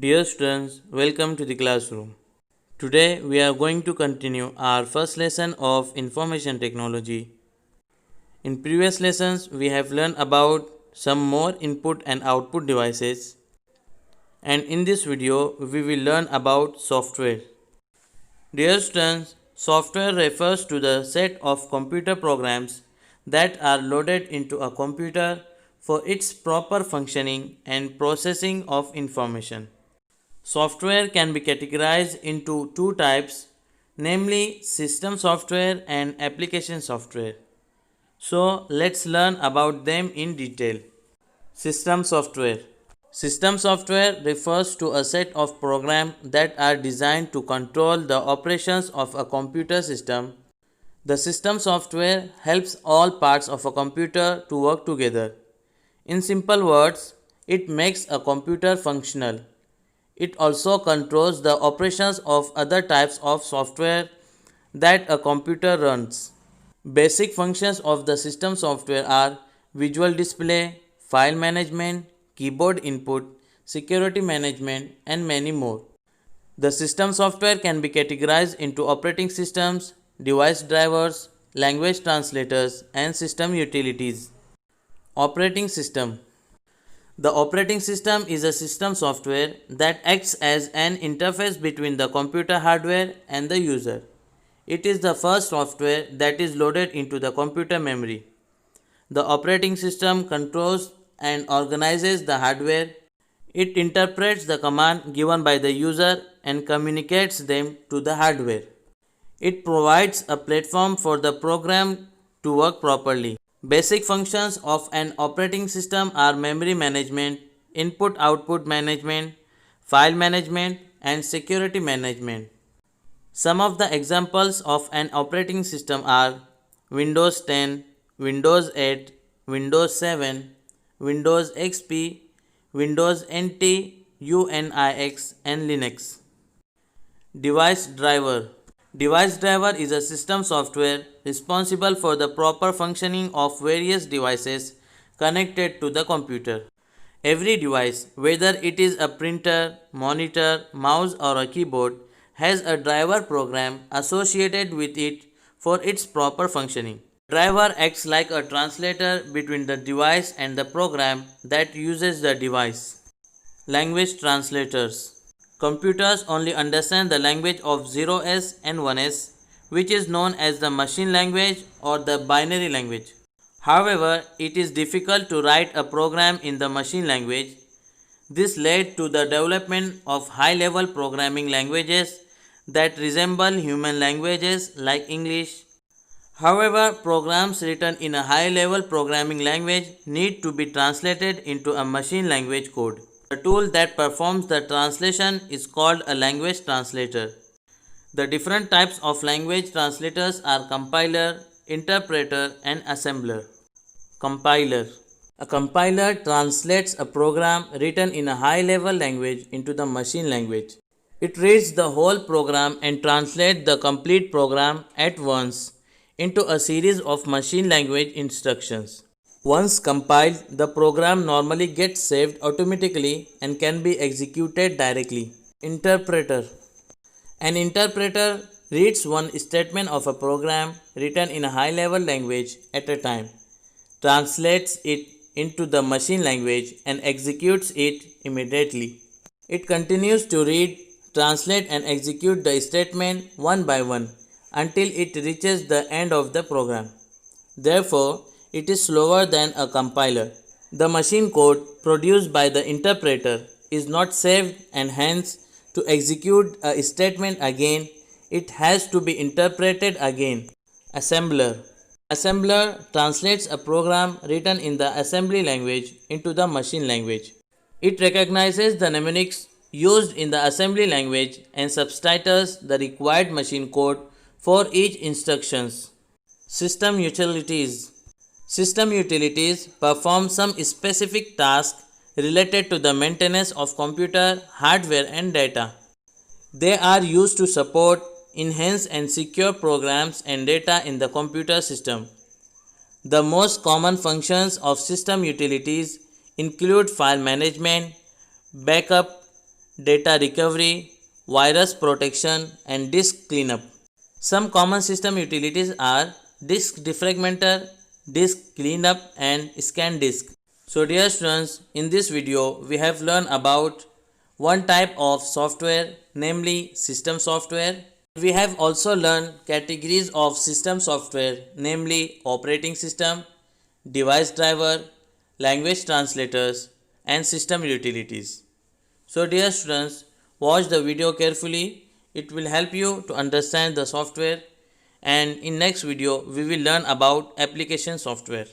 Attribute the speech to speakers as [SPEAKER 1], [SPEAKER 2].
[SPEAKER 1] Dear students, welcome to the classroom. Today we are going to continue our first lesson of information technology. In previous lessons we have learned about some more input and output devices, and in this video we will learn about software. Dear students, software refers to the set of computer programs that are loaded into a computer for its proper functioning and processing of information. Software can be categorized into two types, namely system software and application software. So let's learn about them in detail. System software. System software refers to a set of programs that are designed to control the operations of a computer system. The system software helps all parts of a computer to work together. In simple words, it makes a computer functional. It also controls the operations of other types of software that a computer runs. Basic functions of the system software are visual display, file management, keyboard input, security management, and many more. The system software can be categorized into operating systems, device drivers, language translators, and system utilities. Operating system. The operating system is a system software that acts as an interface between the computer hardware and the user. It is the first software that is loaded into the computer memory. The operating system controls and organizes the hardware. It interprets the command given by the user and communicates them to the hardware. It provides a platform for the program to work properly. Basic functions of an operating system are memory management, input-output management, file management, and security management. Some of the examples of an operating system are Windows 10, Windows 8, Windows 7, Windows XP, Windows NT, UNIX, and Linux. Device driver. Device driver is a system software responsible for the proper functioning of various devices connected to the computer. Every device, whether it is a printer, monitor, mouse, or a keyboard, has a driver program associated with it for its proper functioning. Driver acts like a translator between the device and the program that uses the device. Language translators. Computers only understand the language of 0s and 1s, which is known as the machine language or the binary language. However, it is difficult to write a program in the machine language. This led to the development of high-level programming languages that resemble human languages like English. However, programs written in a high-level programming language need to be translated into a machine language code. The tool that performs the translation is called a language translator. The different types of language translators are compiler, interpreter, and assembler. Compiler. A compiler translates a program written in a high-level language into the machine language. It reads the whole program and translates the complete program at once into a series of machine language instructions. Once compiled, the program normally gets saved automatically and can be executed directly. Interpreter. An interpreter reads one statement of a program written in a high-level language at a time, translates it into the machine language, and executes it immediately. It continues to read, translate, and execute the statement one by one until it reaches the end of the program. Therefore, it is slower than a compiler. The machine code produced by the interpreter is not saved, and hence, to execute a statement again, it has to be interpreted again. Assembler. Assembler translates a program written in the assembly language into the machine language. It recognizes the mnemonics used in the assembly language and subtitles the required machine code for each instructions. System utilities. System utilities perform some specific tasks related to the maintenance of computer, hardware, and data. They are used to support, enhance, and secure programs and data in the computer system. The most common functions of system utilities include file management, backup, data recovery, virus protection, and disk cleanup. Some common system utilities are disk defragmenter, disk cleanup, and scan disk. So dear students, in this video we have learned about one type of software, namely system software. We have also learned categories of system software, namely operating system, device driver, language translators, and system utilities. So dear students, watch the video carefully. It will help you to understand the software, and in next video we will learn about application software.